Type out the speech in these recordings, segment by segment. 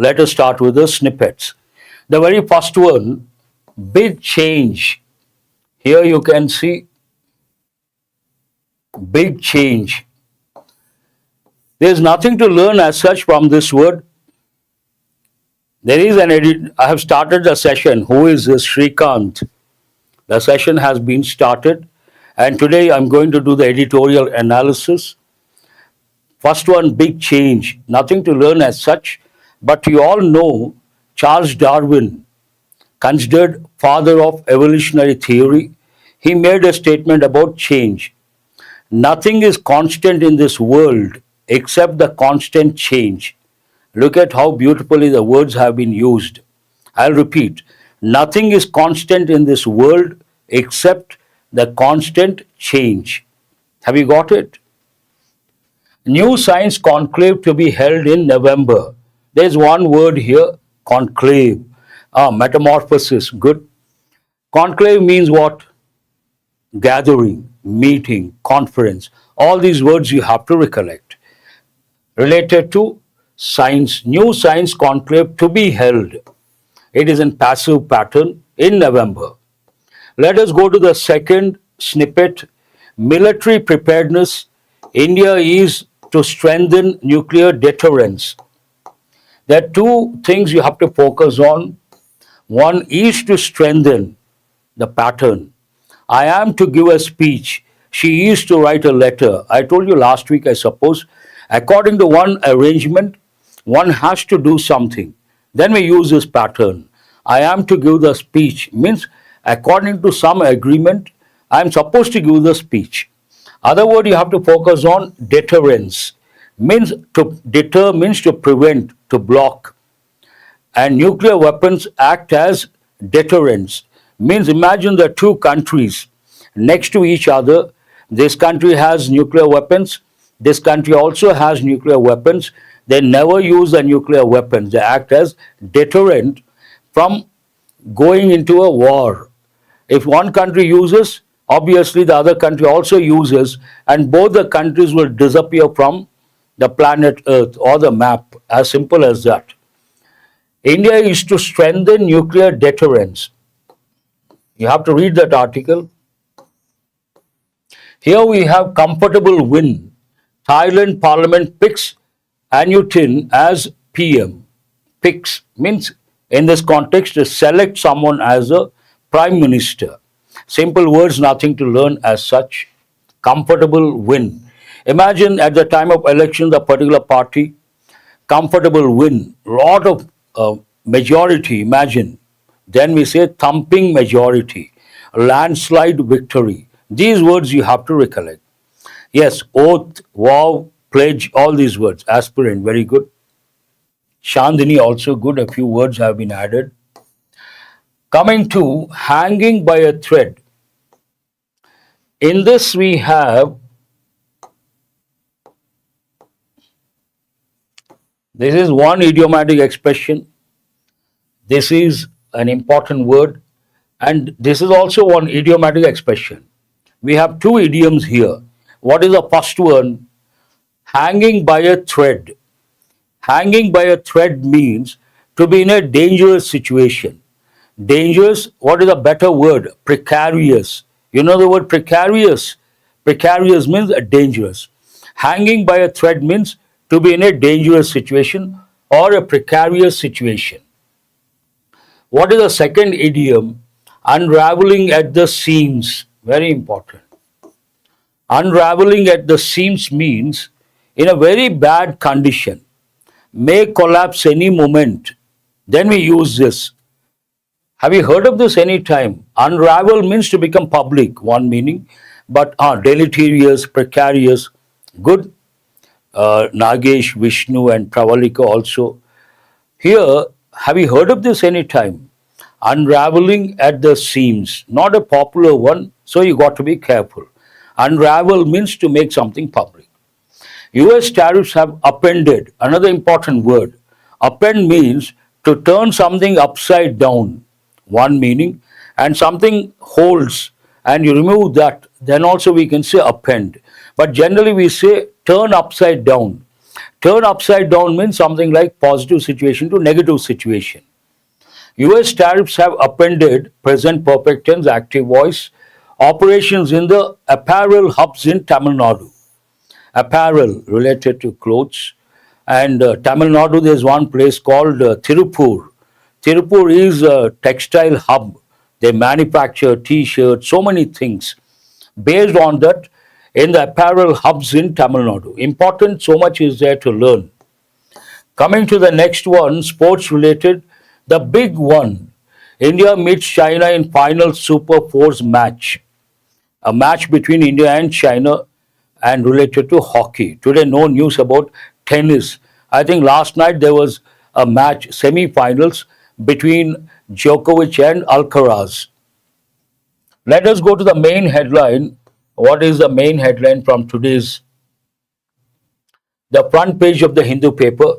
Let us start with the snippets. The very first one, big change. Here you can see big change. There's nothing to learn as such from this word. There is an edit. I have started the session. Who is this Shrikant? The session has been started, and today I'm going to do the editorial analysis. First one, big change. Nothing to learn as such, but you all know Charles Darwin, considered father of evolutionary theory. He made a statement about change. Nothing is constant in this world except the constant change. Look at how beautifully the words have been used. I'll repeat. Nothing is constant in this world except the constant change. Have you got it? New Science Conclave to be held in November. There's one word here, conclave. Metamorphosis, good. Conclave means what? Gathering, meeting, conference. All these words you have to recollect. Related to science, New Science Conclave to be held. It is in passive pattern in November. Let us go to the second snippet. Military preparedness. India is to strengthen nuclear deterrence. There are two things you have to focus on. One is to strengthen the pattern. I am to give a speech. She is to write a letter. I told you last week, I suppose. According to one arrangement, one has to do something. Then we use this pattern. I am to give the speech means according to some agreement, I am supposed to give the speech. Other word you have to focus on deterrence. Means to deter means to prevent, to block. And nuclear weapons act as deterrents. Means imagine the two countries next to each other. This country has nuclear weapons. This country also has nuclear weapons. They never use the nuclear weapons. They act as deterrent from going into a war. If one country uses, obviously the other country also uses, and both the countries will disappear from the planet Earth or the map. As simple as that. India is to strengthen nuclear deterrence. You have to read that article. Here we have comfortable win. Thailand Parliament picks Anutin as PM. Picks means in this context to select someone as a Prime Minister. Simple words, nothing to learn as such. Comfortable win. Imagine at the time of election, the particular party, comfortable win, lot of majority, imagine. Then we say thumping majority, landslide victory. These words you have to recollect. Yes, oath, vow, pledge, all these words. Aspirant, very good. Chandini also good. A few words have been added. Coming to hanging by a thread. In this we have, this is one idiomatic expression. This is an important word. And this is also one idiomatic expression. We have two idioms here. What is the first one? Hanging by a thread. Hanging by a thread means to be in a dangerous situation. Dangerous, what is a better word? Precarious. You know the word precarious? Precarious means dangerous. Hanging by a thread means to be in a dangerous situation or a precarious situation. What is the second idiom? Unraveling at the seams. Very important. Unraveling at the seams means in a very bad condition, may collapse any moment. Then we use this. Have you heard of this any time? Unravel means to become public, one meaning, but deleterious, precarious, good. Nagesh, Vishnu and Pravalika also. Here, have you heard of this any time? Unraveling at the seams, not a popular one, so you got to be careful. Unravel means to make something public. US tariffs have upended, another important word. Upend means to turn something upside down, one meaning, and something holds and you remove that, then also we can say append. But generally we say turn upside down. Turn upside down means something like positive situation to negative situation. US tariffs have appended present perfect tense active voice operations in the apparel hubs in Tamil Nadu. Apparel related to clothes. And Tamil Nadu, there's one place called Tirupur. Tirupur is a textile hub. They manufacture t-shirts, so many things. Based on that, in the apparel hubs in Tamil Nadu. Important, so much is there to learn. Coming to the next one, sports related, the big one. India meets China in final Super Fours match. A match between India and China and related to hockey. Today, no news about tennis. I think last night there was a match, semi-finals between Djokovic and Alcaraz. Let us go to the main headline. What is the main headline from today's, the front page of the Hindu paper?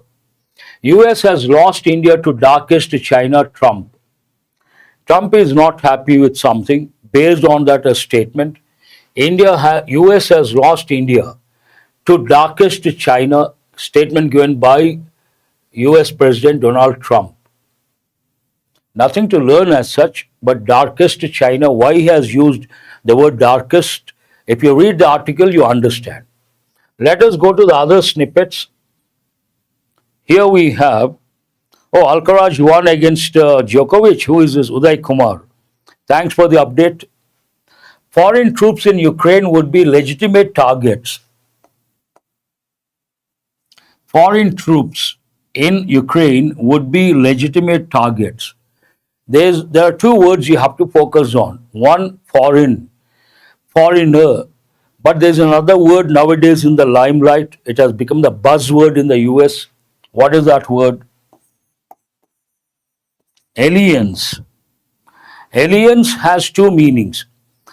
US has lost India to darkest China, Trump. Trump is not happy with something. Based on that a statement, US has lost India to darkest China, statement given by US President Donald Trump. Nothing to learn as such, but darkest China, why he has used the word darkest? If you read the article, you understand. Let us go to the other snippets. Here we have, Alcaraz won against Djokovic. Who is this? Uday Kumar. Thanks for the update. Foreign troops in Ukraine would be legitimate targets. Foreign troops in Ukraine would be legitimate targets. There are two words you have to focus on. One, foreign, foreigner. But there's another word nowadays in the limelight. It has become the buzzword in the US. What is that word? Aliens. Aliens has two meanings.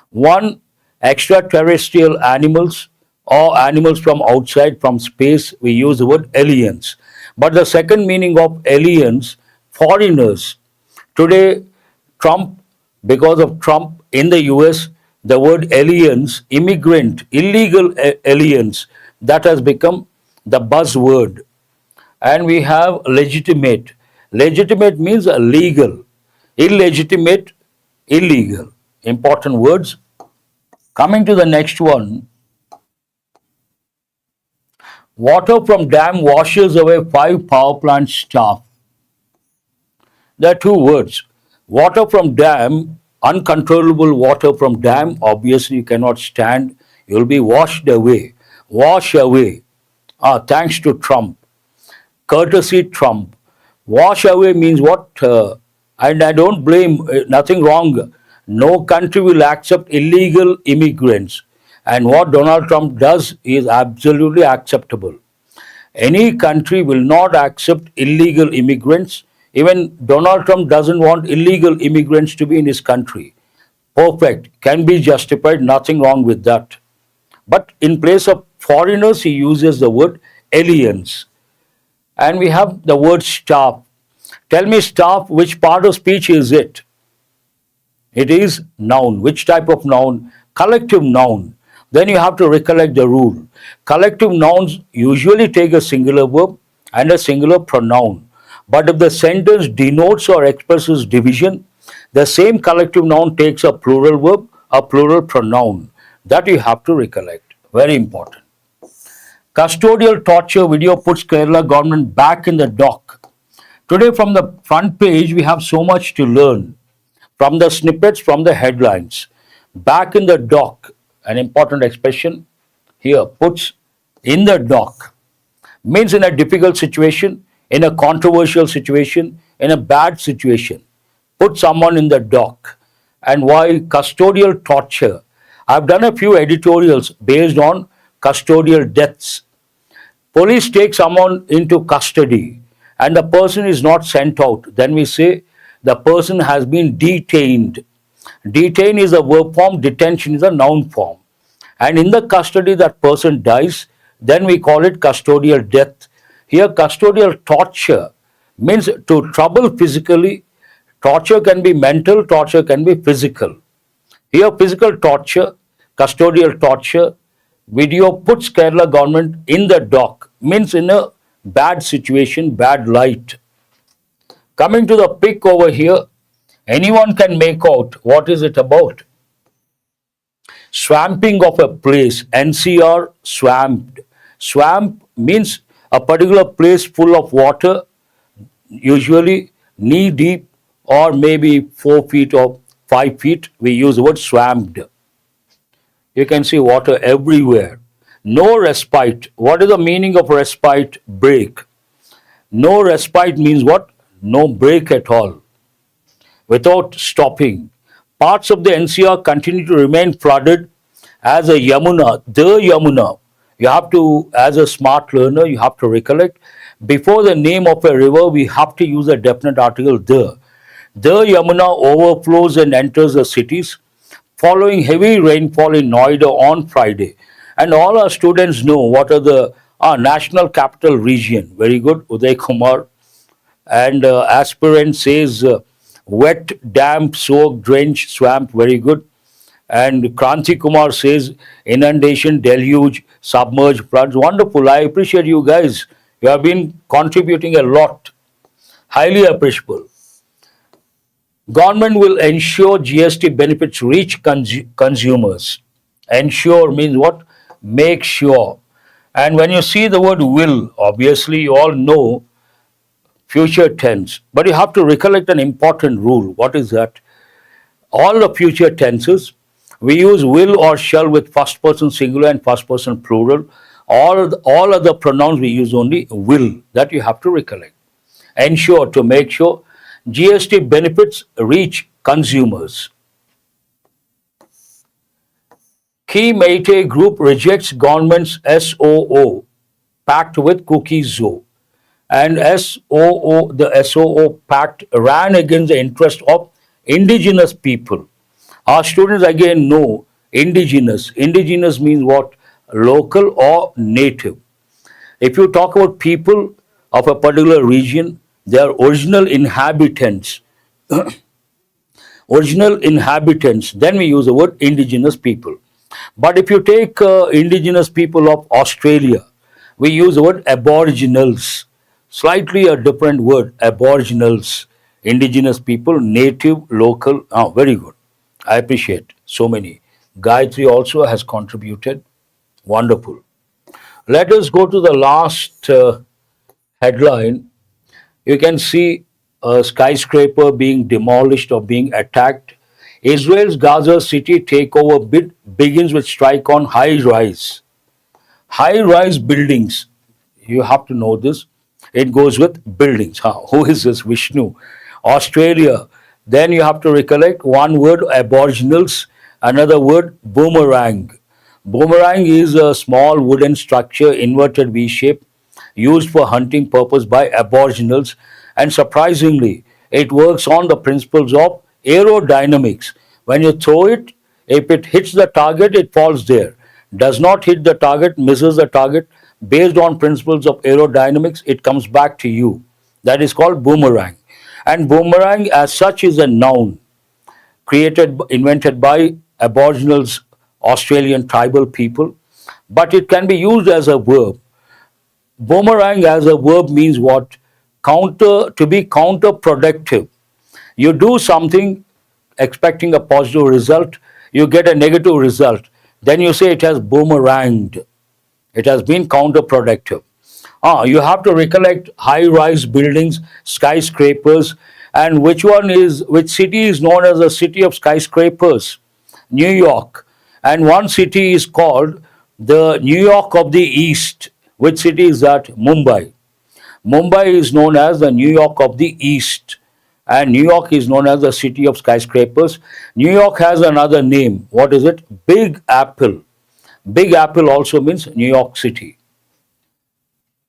One, extraterrestrial animals or animals from outside, from space. We use the word aliens. But the second meaning of aliens, foreigners. Today, Trump, because of Trump in the US, the word aliens, immigrant, illegal aliens, that has become the buzzword. And we have legitimate. Legitimate means legal. Illegitimate, illegal. Important words. Coming to the next one. Water from dam washes away 5 power plant staff. There are two words. Water from dam, uncontrollable water from dam, obviously you cannot stand. You'll be washed away. Wash away. Thanks to Trump. Courtesy Trump. Wash away means what? And I don't blame, nothing wrong. No country will accept illegal immigrants. And what Donald Trump does is absolutely acceptable. Any country will not accept illegal immigrants. Even Donald Trump doesn't want illegal immigrants to be in his country. Perfect. Can be justified. Nothing wrong with that. But in place of foreigners, he uses the word aliens. And we have the word staff. Tell me, staff, which part of speech is it? It is noun. Which type of noun? Collective noun. Then you have to recollect the rule. Collective nouns usually take a singular verb and a singular pronoun. But if the sentence denotes or expresses division, the same collective noun takes a plural verb, a plural pronoun. That you have to recollect. Very important. Custodial torture video puts Kerala government back in the dock. Today from the front page, we have so much to learn. From the snippets, from the headlines. Back in the dock, an important expression here, puts in the dock. Means in a difficult situation, in a controversial situation, in a bad situation. Put someone in the dock. And why custodial torture? I've done a few editorials based on custodial deaths. Police take someone into custody and the person is not sent out. Then we say the person has been detained. Detain is a verb form, detention is a noun form. And in the custody that person dies, then we call it custodial death. Here custodial torture means to trouble physically. Torture can be mental, torture can be physical. Here physical torture, custodial torture, video puts Kerala government in the dock, means in a bad situation, bad light. Coming to the pick over here, anyone can make out what is it about. Swamping of a place, NCR swamped. Swamp means a particular place full of water, usually knee deep or maybe 4 feet or 5 feet. We use the word swamped. You can see water everywhere. No respite. What is the meaning of respite? Break. No respite means what? No break at all, without stopping. Parts of the NCR continue to remain flooded as a Yamuna, the Yamuna. You have to, as a smart learner, you have to recollect. Before the name of a river, we have to use a definite article, the. The Yamuna overflows and enters the cities following heavy rainfall in Noida on Friday. And all our students know what are the national capital region. Very good, Uday Kumar. And aspirant says wet, damp, soaked, drenched, swamp. Very good. And Kranti Kumar says inundation, deluge, submerged, floods. Wonderful. I appreciate you guys. You have been contributing a lot. Highly appreciable. Government will ensure GST benefits reach consumers. Ensure means what? Make sure. And when you see the word will, obviously you all know future tense. But you have to recollect an important rule. What is that? All the future tenses, we use will or shall with first person singular and first person plural. All other pronouns we use only will. That you have to recollect. Ensure, to make sure GST benefits reach consumers. Key Meitei group rejects government's SOO pact with Cookie Zoo. And the SOO pact ran against the interest of indigenous people. Our students again know indigenous. Indigenous means what? Local or native. If you talk about people of a particular region, they are original inhabitants. Original inhabitants, then we use the word indigenous people. But if you take indigenous people of Australia, we use the word aboriginals. Slightly a different word, aboriginals. Indigenous people, native, local. Very good. I appreciate so many. Gayatri also has contributed. Wonderful. Let us go to the last headline. You can see a skyscraper being demolished or being attacked. Israel's Gaza City takeover bid begins with strike on high rise. High rise buildings. You have to know this. It goes with buildings. Who is this? Vishnu. Australia. Then you have to recollect one word, aboriginals, another word, boomerang. Boomerang is a small wooden structure, inverted V shape, used for hunting purpose by aboriginals, and surprisingly, it works on the principles of aerodynamics. When you throw it, if it hits the target, it falls there. Does not hit the target, misses the target. Based on principles of aerodynamics, it comes back to you. That is called boomerang. And boomerang as such is a noun invented by aboriginals, Australian tribal people, but it can be used as a verb. Boomerang as a verb means what? To be counterproductive. You do something expecting a positive result, you get a negative result. Then you say it has boomeranged. It has been counterproductive. You have to recollect high-rise buildings, skyscrapers, and which city is known as the city of skyscrapers? New York. And one city is called the New York of the East. Which city is that? Mumbai. Mumbai is known as the New York of the East. And New York is known as the city of skyscrapers. New York has another name. What is it? Big Apple. Big Apple also means New York City.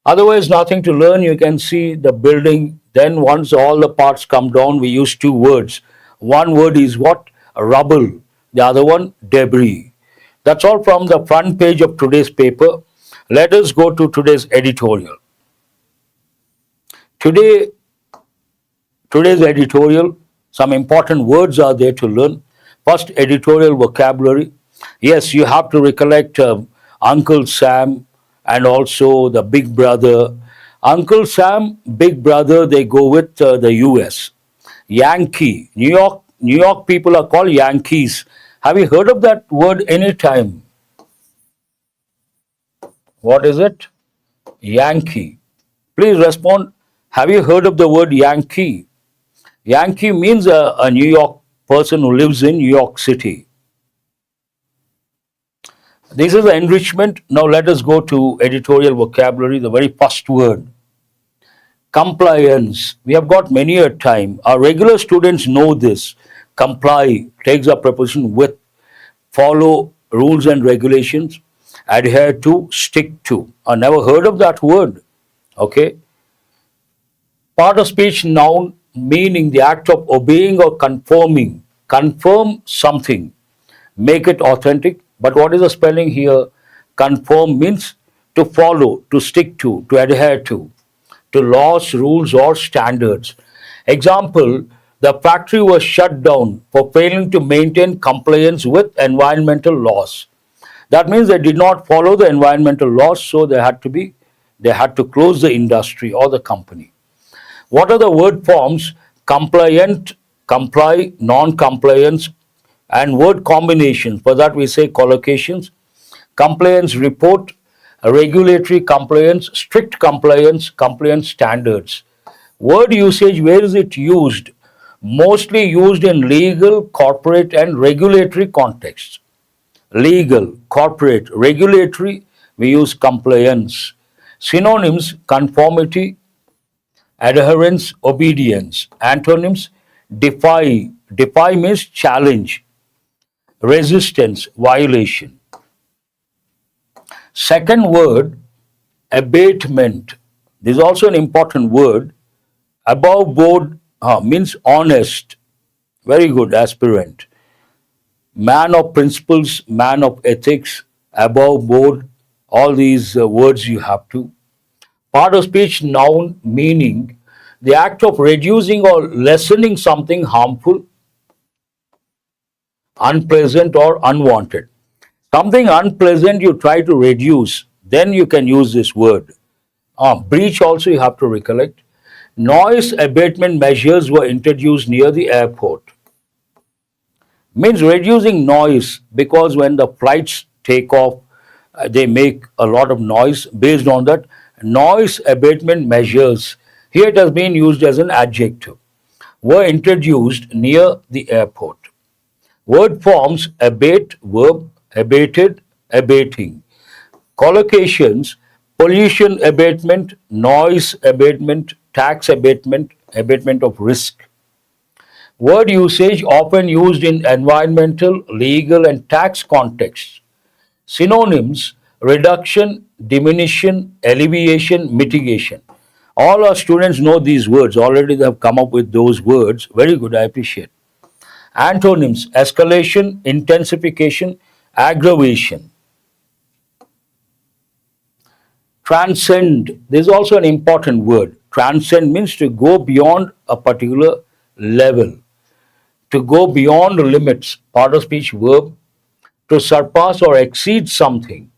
Otherwise, nothing to learn. You can see the building. Then once all the parts come down, we use two words. One word is what? Rubble. The other one, debris. That's all from the front page of today's paper. Let us go to today's editorial. Today's editorial, some important words are there to learn. First, editorial vocabulary. Yes, you have to recollect Uncle Sam and also the Big Brother. Uncle Sam, Big Brother, they go with the US. Yankee, New York people are called Yankees. Have you heard of that word any time? What is it? Yankee. Please respond. Have you heard of the word Yankee? Yankee means a New York person who lives in New York City. This is the enrichment. Now let us go to editorial vocabulary, the very first word. Compliance. We have got many a time. Our regular students know this. Comply takes a preposition with, follow rules and regulations, adhere to, stick to. I never heard of that word. Okay. Part of speech noun meaning the act of obeying or conforming. Confirm something, make it authentic. But what is the spelling here? Conform means to follow, to stick to adhere to laws, rules, or standards. Example, the factory was shut down for failing to maintain compliance with environmental laws. That means they did not follow the environmental laws, so they had to close the industry or the company. What are the word forms? Compliant, comply, non-compliance, and word combinations. For that we say collocations. Compliance report, regulatory compliance, strict compliance, compliance standards. Word usage, where is it used? Mostly used in legal, corporate, and regulatory contexts. Legal, corporate, regulatory, we use compliance. Synonyms, conformity, adherence, obedience. Antonyms, defy. Defy means challenge, resistance, violation. Second word, abatement. This is also an important word. Above board means honest. Very good, aspirant. Man of principles, man of ethics, above board. All these words you have to. Part of speech noun meaning the act of reducing or lessening something harmful, unpleasant, or unwanted. Something unpleasant you try to reduce, then you can use this word. Breach also you have to recollect. Noise abatement measures were introduced near the airport. Means reducing noise, because when the flights take off, they make a lot of noise. Based on that, noise abatement measures, here it has been used as an adjective, were introduced near the airport. Word forms abate, verb, abated, abating. Collocations, pollution abatement, noise abatement, tax abatement, abatement of risk. Word usage often used in environmental, legal, and tax contexts. Synonyms, reduction, diminution, alleviation, mitigation. All our students know these words. Already they have come up with those words. Very good, I appreciate. Antonyms, escalation, intensification, aggravation. Transcend, this is also an important word. Transcend means to go beyond a particular level, to go beyond limits. Part of speech verb, to surpass or exceed something.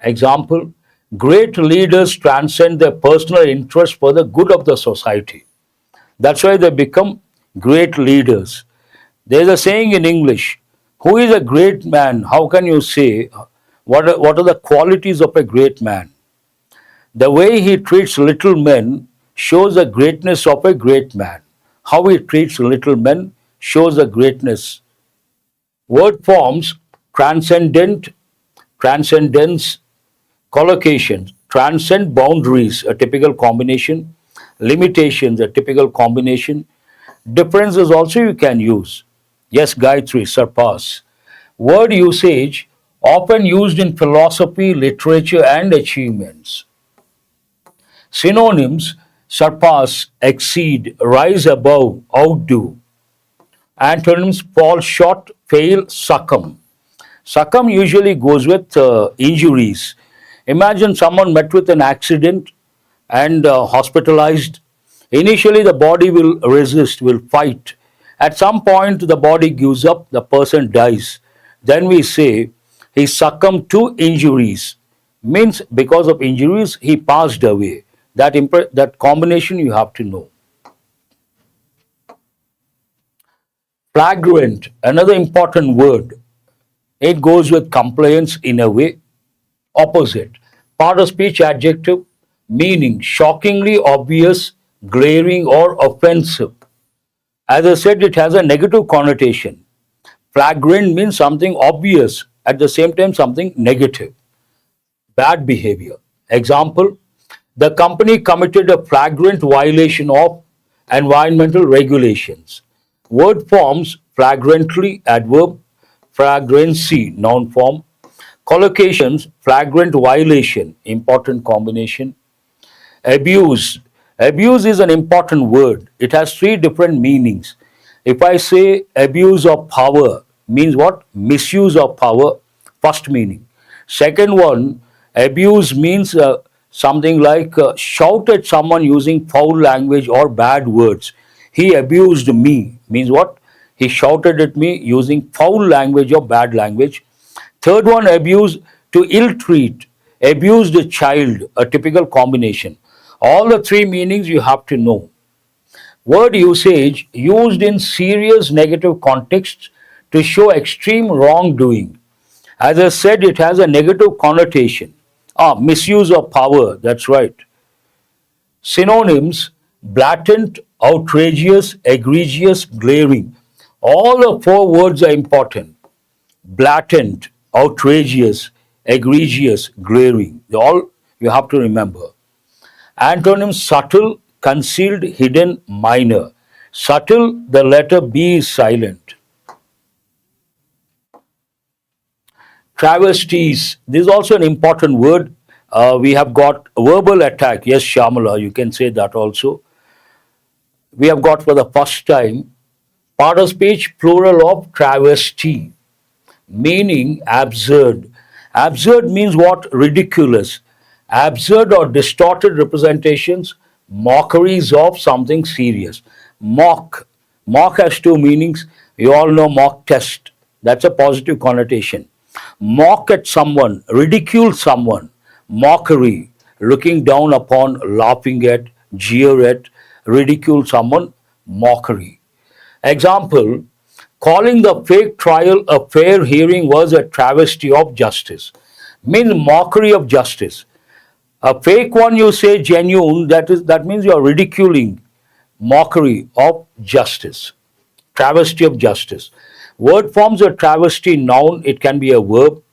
Example, great leaders transcend their personal interest for the good of the society. That's why they become great leaders. There's a saying in English, who is a great man? How can you say, what are the qualities of a great man? The way he treats little men shows the greatness of a great man. How he treats little men shows the greatness. Word forms, transcendent, transcendence, collocations, transcend boundaries, a typical combination, limitations, a typical combination, differences also you can use. Yes, Gayatri, surpass. Word usage often used in philosophy, literature, and achievements. Synonyms, surpass, exceed, rise above, outdo. Antonyms, fall short, fail, succumb. Succumb usually goes with injuries. Imagine someone met with an accident and hospitalized. Initially, the body will resist, will fight. At some point, the body gives up, the person dies. Then we say he succumbed to injuries. Means because of injuries, he passed away. That combination you have to know. Flagrant, another important word. It goes with compliance in a way. Opposite. Part of speech adjective, meaning shockingly obvious, glaring, or offensive. As I said, it has a negative connotation. Flagrant means something obvious, at the same time, something negative. Bad behavior. Example, the company committed a flagrant violation of environmental regulations. Word forms flagrantly, adverb, flagrancy, noun form. Collocations, flagrant violation, important combination. Abuse. Abuse is an important word. It has three different meanings. If I say abuse of power, means what? Misuse of power, first meaning. Second one, abuse means something like shout at someone using foul language or bad words. He abused me, means what? He shouted at me using foul language or bad language. Third one, abuse, to ill treat, abused a child, a typical combination. All the three meanings you have to know. Word usage used in serious negative contexts to show extreme wrongdoing. As I said, it has a negative connotation. Misuse of power, that's right. Synonyms, blatant, outrageous, egregious, glaring. All the four words are important. Blatant, outrageous, egregious, glaring. They all you have to remember. Antonyms, subtle, concealed, hidden, minor. Subtle, the letter B is silent. Travesties, this is also an important word. We have got verbal attack. Yes, Shamala, you can say that also. We have got for the first time part of speech plural of travesty, meaning absurd. Absurd means what? Ridiculous. Absurd or distorted representations, mockeries of something serious. Mock. Mock has two meanings. You all know mock test. That's a positive connotation. Mock at someone, ridicule someone, mockery, looking down upon, laughing at, jeer at, ridicule someone, mockery. Example, calling the fake trial a fair hearing was a travesty of justice. Means mockery of justice. A fake one you say genuine, that means you are ridiculing, mockery of justice. Travesty of justice. Word forms a travesty noun, it can be a verb.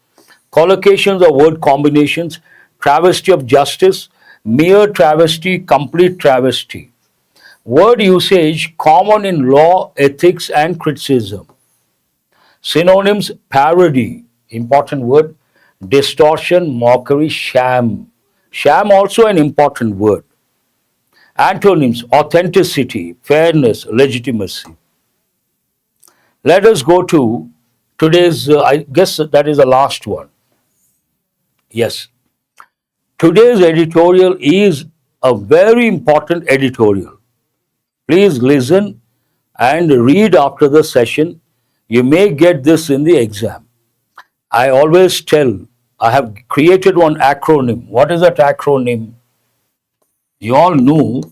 Collocations or word combinations, travesty of justice, mere travesty, complete travesty. Word usage common in law, ethics, and criticism. Synonyms, parody, important word, distortion, mockery, sham. Sham also an important word. Antonyms, authenticity, fairness, legitimacy. Let us go to today's, I guess that is the last one. Yes. Today's editorial is a very important editorial. Please listen and read after the session. You may get this in the exam. I always tell, I have created one acronym. What is that acronym? You all know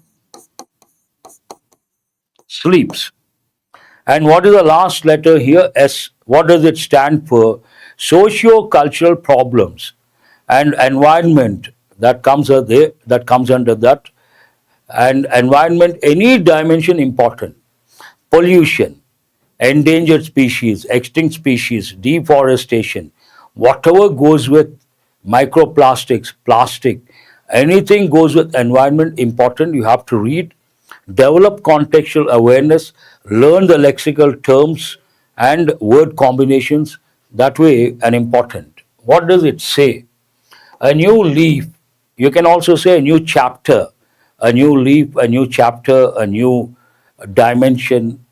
SLEEPS. And what is the last letter here? S. What does it stand for? Socio-cultural problems and environment that comes under that. And environment, any dimension important. Pollution, endangered species, extinct species, deforestation, whatever goes with microplastics, plastic, anything goes with environment important, you have to read, develop contextual awareness, learn the lexical terms and word combinations, that way an important. What does it say? A new leaf, you can also say a new chapter, a new leaf, a new chapter, a new dimension,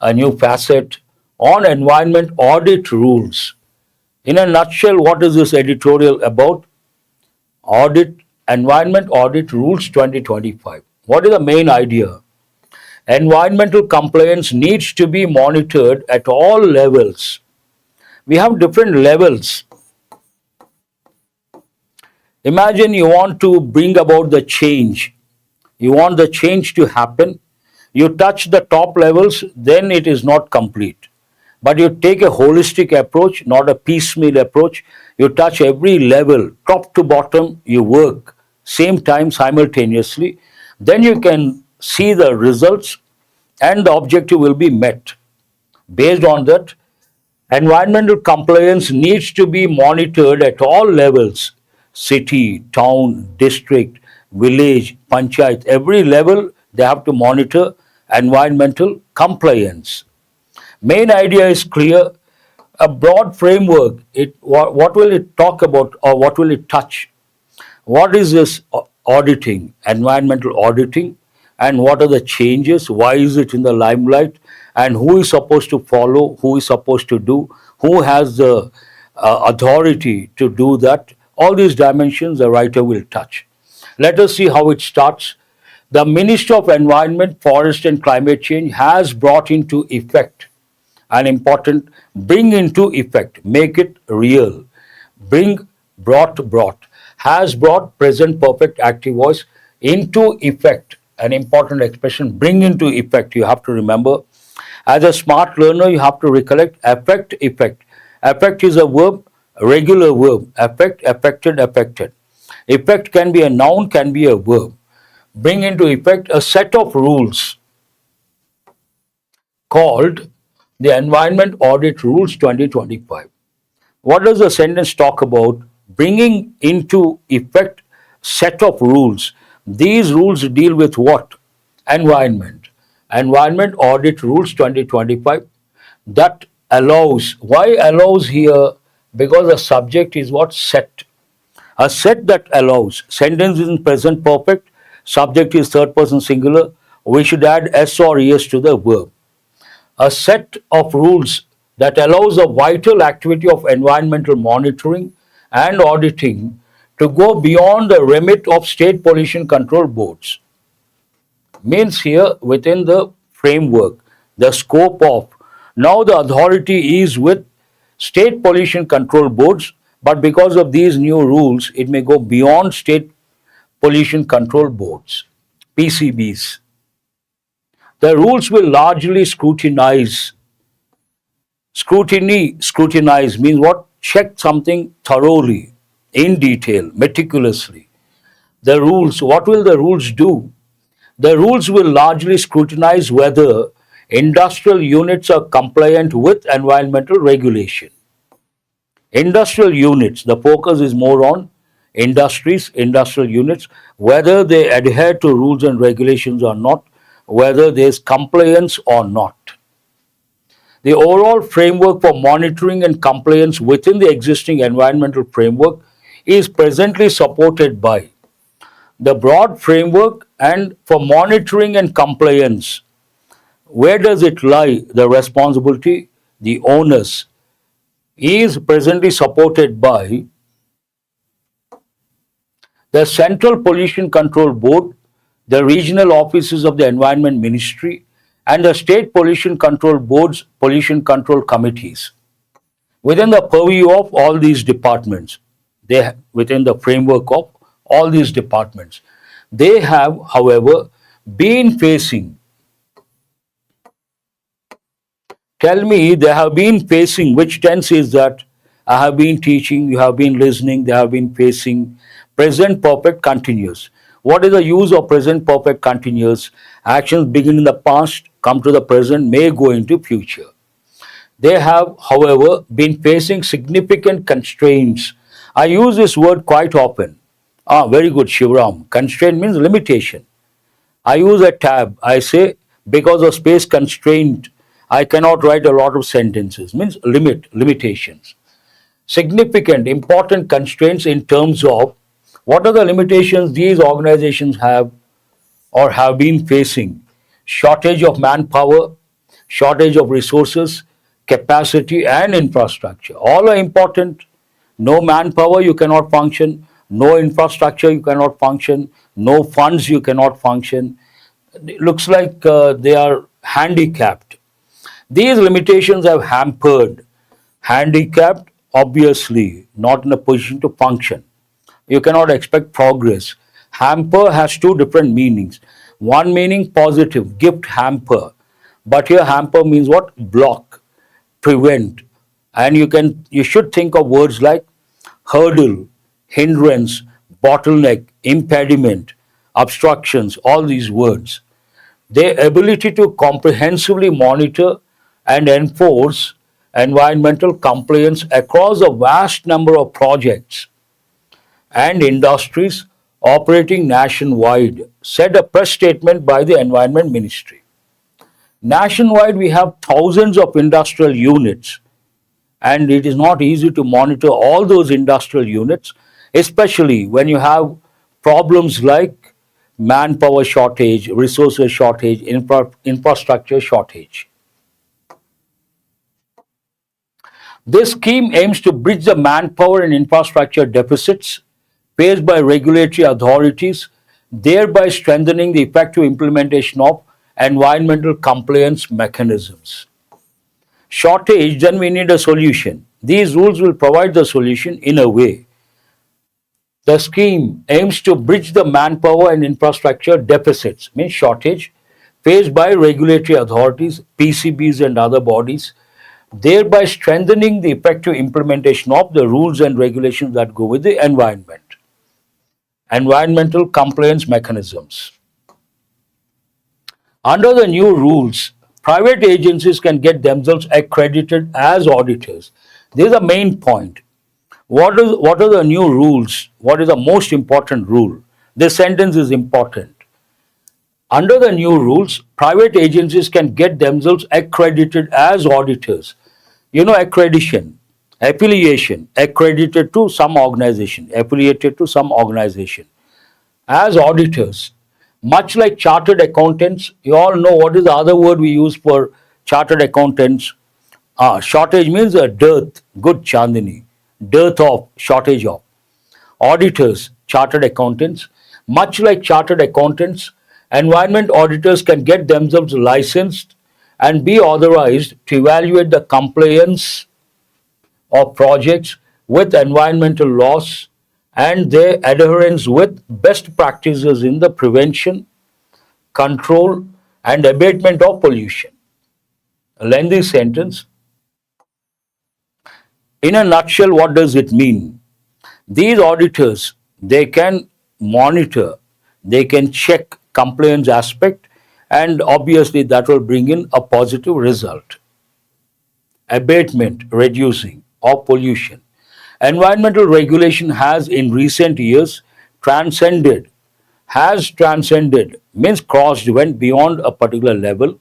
a new facet on environment audit rules. In a nutshell, what is this editorial about? Audit, Environment Audit Rules 2025. What is the main idea? Environmental compliance needs to be monitored at all levels. We have different levels. Imagine you want to bring about the change. You want the change to happen. You touch the top levels, then it is not complete. But you take a holistic approach, not a piecemeal approach. You touch every level, top to bottom, you work same time simultaneously. Then you can see the results and the objective will be met. Based on that, environmental compliance needs to be monitored at all levels: city, town, district, village, panchayat, every level they have to monitor environmental compliance. Main idea is clear. A broad framework, what will it talk about or what will it touch? What is this auditing, environmental auditing, and what are the changes? Why is it in the limelight? And who is supposed to follow? Who is supposed to do? Who has the authority to do that? All these dimensions the writer will touch. Let us see how it starts. The Ministry of Environment, Forest and Climate Change has brought into effect an important bring into effect, make it real. Bring, brought, has brought present perfect active voice into effect. An important expression, bring into effect, you have to remember. As a smart learner, you have to recollect affect, effect. Affect is a verb, a regular verb. Affect, affected, affected. Effect can be a noun, can be a verb. Bring into effect a set of rules called the Environment Audit Rules 2025. What does the sentence talk about? Bringing into effect set of rules. These rules deal with what? Environment. Environment Audit Rules 2025 that allows. Why allows here? Because the subject is what? Set. A set that allows. Sentence is in present perfect. Subject is third person singular. We should add s or es to the verb. A set of rules that allows the vital activity of environmental monitoring and auditing to go beyond the remit of state pollution control boards. Means here within the framework, the scope of, now the authority is with state pollution control boards, but because of these new rules, it may go beyond state pollution control boards, PCBs. The rules will largely scrutinize. Scrutinize means what? Check something thoroughly, in detail, meticulously. The rules, what will the rules do? The rules will largely scrutinize whether industrial units are compliant with environmental regulation. Industrial units, the focus is more on industries, industrial units, whether they adhere to rules and regulations or not, whether there is compliance or not. The overall framework for monitoring and compliance within the existing environmental framework is presently supported by the broad framework, and for monitoring and compliance, where does it lie? The responsibility, the onus is presently supported by the Central Pollution Control Board, the regional offices of the Environment Ministry, and the State Pollution Control Board's pollution control committees. Within the purview of all these departments, within the framework of all these departments, they have, however, been facing. Tell me, they have been facing, which tense is that? I have been teaching, you have been listening, they have been facing. Present perfect continuous. What is the use of present perfect continuous? Actions begin in the past, come to the present, may go into future. They have, however, been facing significant constraints. I use this word quite often. Very good, Shivram. Constraint means limitation. I use a tab. I say, because of space constraint, I cannot write a lot of sentences. Means limitations. Significant, important constraints in terms of what are the limitations these organizations have or have been facing. Shortage of manpower, shortage of resources, capacity and infrastructure. All are important. No manpower, you cannot function. No infrastructure, you cannot function. No funds, you cannot function. It looks like they are handicapped. These limitations have hampered, handicapped, obviously, not in a position to function. you cannot expect progress. Hamper has two different meanings. One meaning positive, gift hamper. But here hamper means what? Block, prevent. And you should think of words like hurdle, hindrance, bottleneck, impediment, obstructions, all these words. Their ability to comprehensively monitor and enforce environmental compliance across a vast number of projects and industries operating nationwide, said a press statement by the Environment Ministry. Nationwide, we have thousands of industrial units, and it is not easy to monitor all those industrial units, especially when you have problems like manpower shortage, resources shortage, infrastructure shortage. This scheme aims to bridge the manpower and infrastructure deficits faced by regulatory authorities, thereby strengthening the effective implementation of environmental compliance mechanisms. Shortage, then we need a solution. These rules will provide the solution in a way. The scheme aims to bridge the manpower and infrastructure deficits, means shortage, faced by regulatory authorities, PCBs, and other bodies, thereby strengthening the effective implementation of the rules and regulations that go with the environment. Environmental compliance mechanisms. Under the new rules, private agencies can get themselves accredited as auditors. This is the main point. What are the new rules? What is the most important rule? This sentence is important. Under the new rules, private agencies can get themselves accredited as auditors. You know, accreditation, affiliation, accredited to some organization, affiliated to some organization. As auditors, much like chartered accountants, you all know what is the other word we use for chartered accountants. Shortage means a dearth, good Chandini, dearth of, shortage of. Auditors, chartered accountants, much like chartered accountants, environment auditors can get themselves licensed and be authorized to evaluate the compliance of projects with environmental laws and their adherence with best practices in the prevention, control, and abatement of pollution. A lengthy sentence. In a nutshell, what does it mean? These auditors, they can monitor, they can check compliance aspect, and obviously that will bring in a positive result. Abatement, reducing of pollution. Environmental regulation has in recent years transcended, means crossed, went beyond a particular level,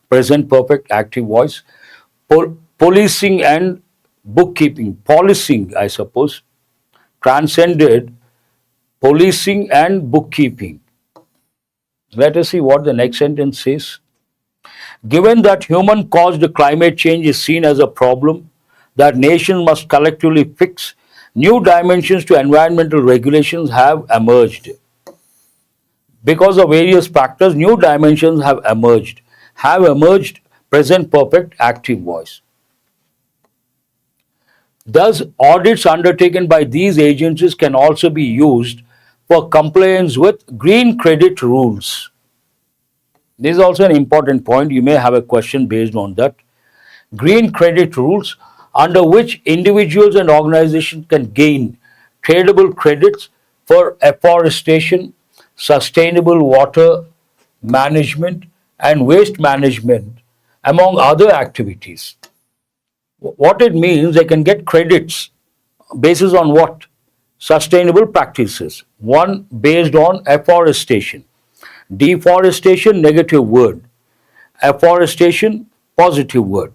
present perfect active voice, policing and bookkeeping, policing, I suppose, transcended policing and bookkeeping. Let us see what the next sentence says. Given that human caused climate change is seen as a problem that nations must collectively fix, new dimensions to environmental regulations have emerged. Because of various factors, new dimensions have emerged. Present perfect active voice. Thus, audits undertaken by these agencies can also be used for compliance with green credit rules. This is also an important point. You may have a question based on that. Green credit rules, under which individuals and organizations can gain tradable credits for afforestation, sustainable water management, and waste management, among other activities. What it means, they can get credits basis on what? Sustainable practices. One, based on afforestation. Deforestation, negative word. Afforestation, positive word.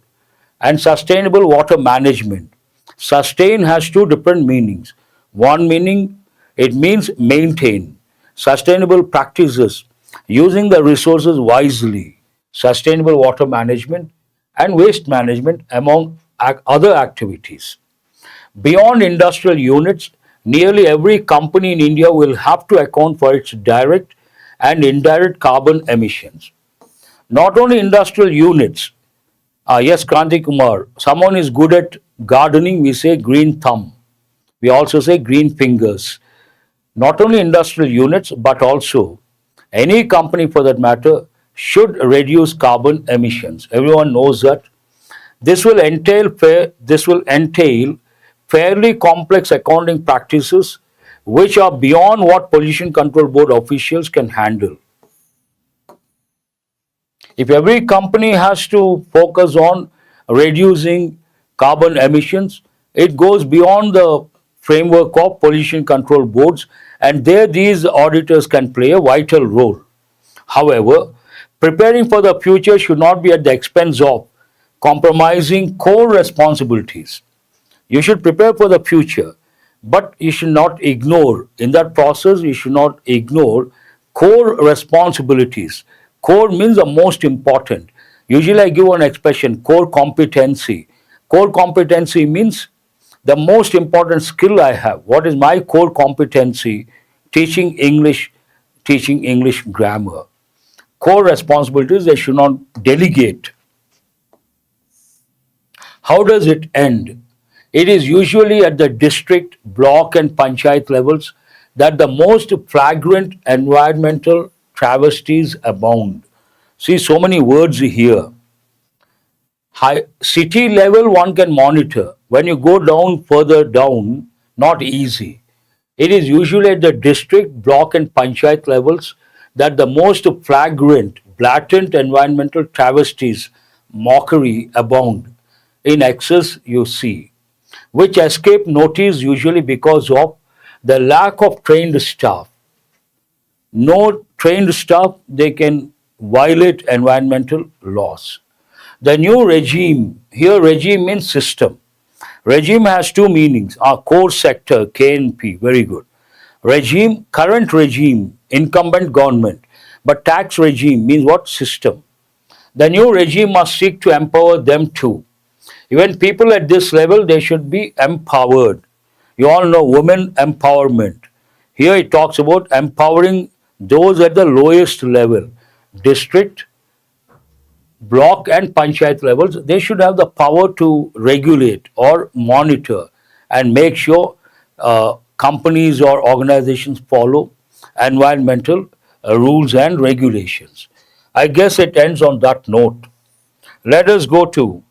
And sustainable water management. Sustain has two different meanings. One meaning, it means maintain. Sustainable practices, using the resources wisely. Sustainable water management and waste management, among other activities. Beyond industrial units, nearly every company in India will have to account for its direct and indirect carbon emissions. Not only industrial units. Yes, Kranti Kumar, someone is good at gardening, we say green thumb. We also say green fingers. Not only industrial units, but also any company for that matter should reduce carbon emissions. Everyone knows that. This will entail fairly complex accounting practices which are beyond what Pollution Control Board officials can handle. If every company has to focus on reducing carbon emissions, it goes beyond the framework of pollution control boards, and there these auditors can play a vital role. However, preparing for the future should not be at the expense of compromising core responsibilities. You should prepare for the future, but you should not ignore, in that process, you should not ignore core responsibilities. Core means the most important. Usually, I give an expression core competency. Core competency means the most important skill I have. What is my core competency? Teaching English, teaching English grammar. Core responsibilities they should not delegate. How does it end? It is usually at the district, block, and panchayat levels that the most flagrant environmental travesties abound. See, so many words here. High, city level, one can monitor. When you go down further down, not easy. It is usually at the district, block, and panchayat levels that the most flagrant, blatant environmental travesties, mockery abound. In excess, you see, which escape notice usually because of the lack of trained staff. No trained staff, they can violate environmental laws. The new regime, here regime means system. Regime has two meanings. Our core sector, KNP, very good. Regime, current regime, incumbent government. But tax regime means what? System. The new regime must seek to empower them too. Even people at this level, they should be empowered. You all know women empowerment. Here it talks about empowering those at the lowest level, district, block, and panchayat levels. They should have the power to regulate or monitor and make sure companies or organizations follow environmental rules and regulations. I guess it ends on that note. Let us go to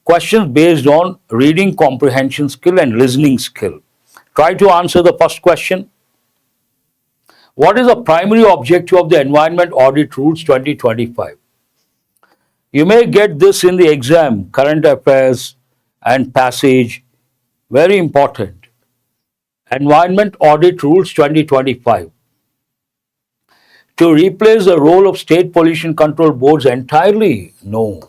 questions based on reading comprehension skill and listening skill. Try to answer the first question. What is the primary objective of the Environment Audit Rules 2025? You may get this in the exam, current affairs and passage. Very important. Environment Audit Rules 2025. To replace the role of state pollution control boards entirely? No.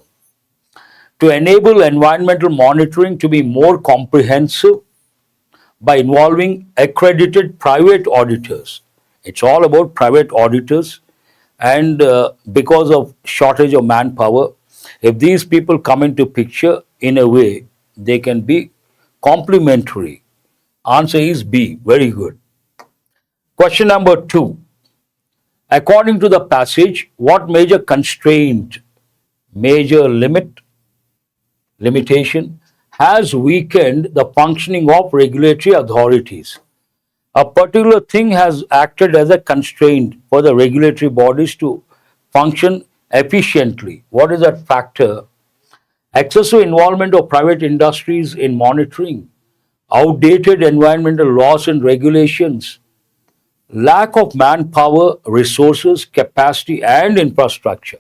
To enable environmental monitoring to be more comprehensive by involving accredited private auditors. It's all about private auditors, and because of shortage of manpower, if these people come into picture in a way, they can be complementary. Answer is B. Very good. Question number 2. According to the passage, what major constraint, major limitation has weakened the functioning of regulatory authorities? A particular thing has acted as a constraint for the regulatory bodies to function efficiently. What is that factor? Excessive involvement of private industries in monitoring, outdated environmental laws and regulations, lack of manpower, resources, capacity, and infrastructure.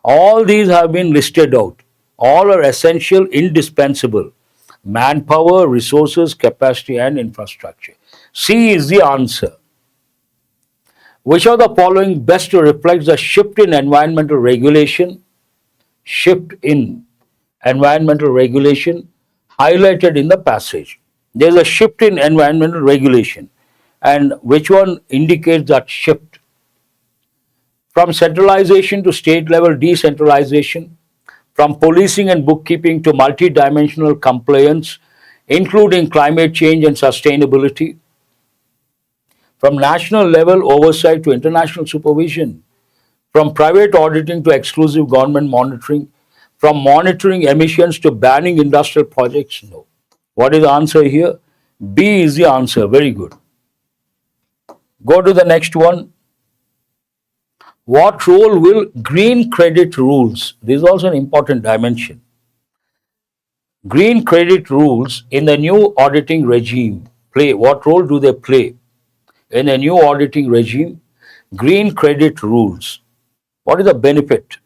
All these have been listed out. All are essential, indispensable. Manpower, resources, capacity, and infrastructure. C is the answer. Which of the following best reflects the shift in environmental regulation? Shift in environmental regulation highlighted in the passage. There is a shift in environmental regulation. And which one indicates that shift? From centralization to state level decentralization, from policing and bookkeeping to multidimensional compliance, including climate change and sustainability, from national level oversight to international supervision, from private auditing to exclusive government monitoring, from monitoring emissions to banning industrial projects? No. What is the answer here? B is the answer. Very good. Go to the next one. What role will green credit rules? This is also an important dimension. Green credit rules in the new auditing regime play. What role do they play in a new auditing regime? Green credit rules. What is the benefit?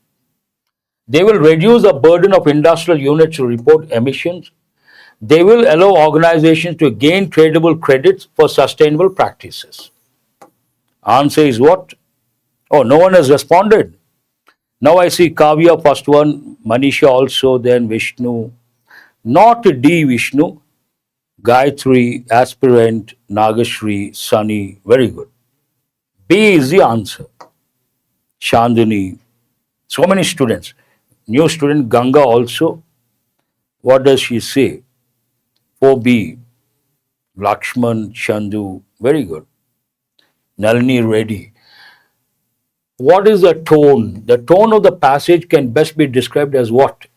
They will reduce the burden of industrial units to report emissions. They will allow organizations to gain tradable credits for sustainable practices. Answer is what? Oh, no one has responded. Now I see Kavya, first one, Manisha also, then Vishnu. Not D, Vishnu. Gayatri, aspirant, Nagashri, Sunny. Very good. B is the answer. Chandani. So many students. New student Ganga also. What does she say? 4B. Lakshman, Chandu. Very good. Nalini Reddy. What is the tone? The tone of the passage can best be described as what?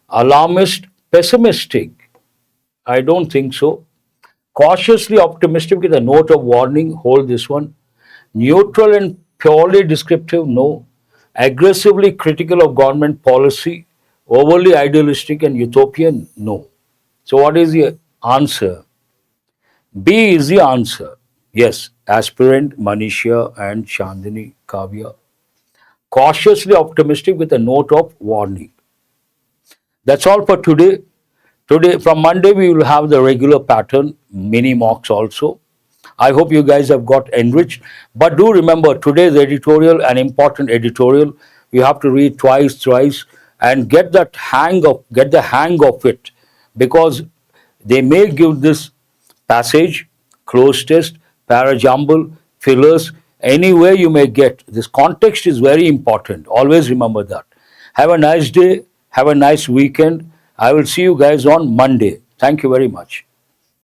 Alarmist, pessimistic. I don't think so. Cautiously optimistic with a note of warning. Hold this one. Neutral and purely descriptive. No. Aggressively critical of government policy. Overly idealistic and utopian. No. So what is the answer? B is the answer. Yes. Aspirant, Manisha and Chandani Kavya. Cautiously optimistic with a note of warning. That's all for today. Today, from Monday, we will have the regular pattern, mini mocks also. I hope you guys have got enriched. But do remember, today's editorial, an important editorial. You have to read twice, thrice, and get the hang of it, because they may give this passage, close test, parajumble, fillers, anywhere you may get. This context is very important. Always remember that. Have a nice day. Have a nice weekend. I will see you guys on Monday. Thank you very much.